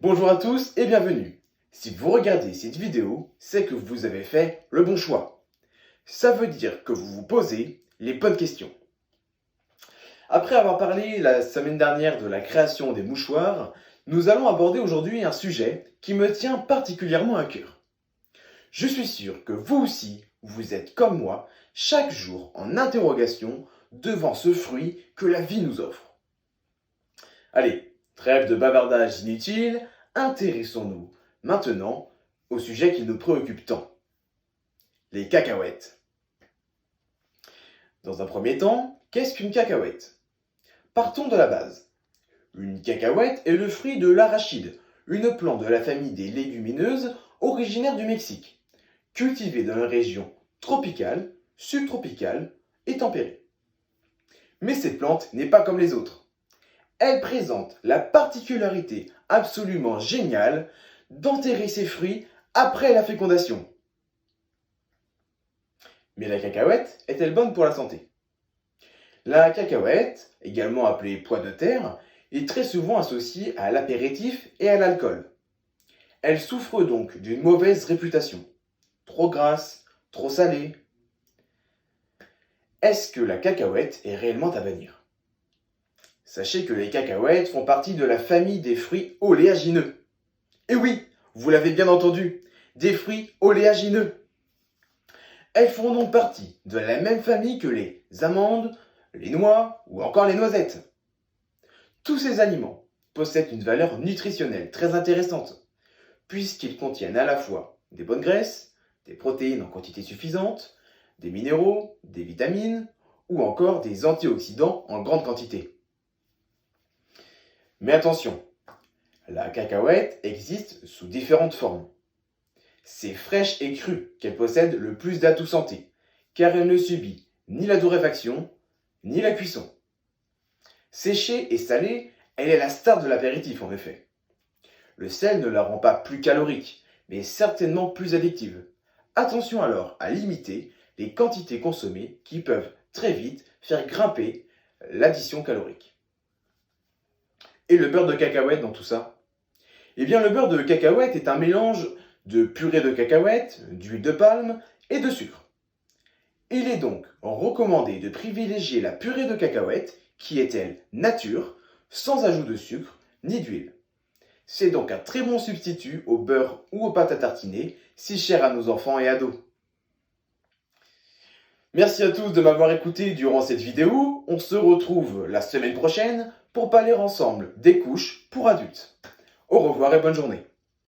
Bonjour à tous et bienvenue. Si vous regardez cette vidéo, c'est que vous avez fait le bon choix. Ça veut dire que vous vous posez les bonnes questions. Après avoir parlé la semaine dernière de la création des mouchoirs, nous allons aborder aujourd'hui un sujet qui me tient particulièrement à cœur. Je suis sûr que vous aussi, vous êtes comme moi, chaque jour en interrogation devant ce fruit que la vie nous offre. Allez, trêve de bavardage inutile, intéressons-nous maintenant au sujet qui nous préoccupe tant, les cacahuètes. Dans un premier temps, qu'est-ce qu'une cacahuète? Partons de la base. Une cacahuète est le fruit de l'arachide, une plante de la famille des légumineuses originaire du Mexique, cultivée dans les régions tropicales, subtropicales et tempérées. Mais cette plante n'est pas comme les autres. Elle présente la particularité absolument géniale d'enterrer ses fruits après la fécondation. Mais la cacahuète est-elle bonne pour la santé? La cacahuète, également appelée pois de terre, est très souvent associée à l'apéritif et à l'alcool. Elle souffre donc d'une mauvaise réputation. Trop grasse, trop salée. Est-ce que la cacahuète est réellement à bannir? Sachez que les cacahuètes font partie de la famille des fruits oléagineux. Et oui, vous l'avez bien entendu, des fruits oléagineux. Elles font donc partie de la même famille que les amandes, les noix ou encore les noisettes. Tous ces aliments possèdent une valeur nutritionnelle très intéressante, puisqu'ils contiennent à la fois des bonnes graisses, des protéines en quantité suffisante, des minéraux, des vitamines ou encore des antioxydants en grande quantité. Mais attention, la cacahuète existe sous différentes formes. C'est fraîche et crue qu'elle possède le plus d'atouts santé, car elle ne subit ni la torréfaction, ni la cuisson. Séchée et salée, elle est la star de l'apéritif en effet. Le sel ne la rend pas plus calorique, mais certainement plus addictive. Attention alors à limiter les quantités consommées qui peuvent très vite faire grimper l'addition calorique. Et le beurre de cacahuète dans tout ça? Eh bien le beurre de cacahuète est un mélange de purée de cacahuètes, d'huile de palme et de sucre. Il est donc recommandé de privilégier la purée de cacahuètes, qui est elle nature, sans ajout de sucre ni d'huile. C'est donc un très bon substitut au beurre ou aux pâtes à tartiner, si cher à nos enfants et ados. Merci à tous de m'avoir écouté durant cette vidéo. On se retrouve la semaine prochaine pour parler ensemble des couches pour adultes. Au revoir et bonne journée.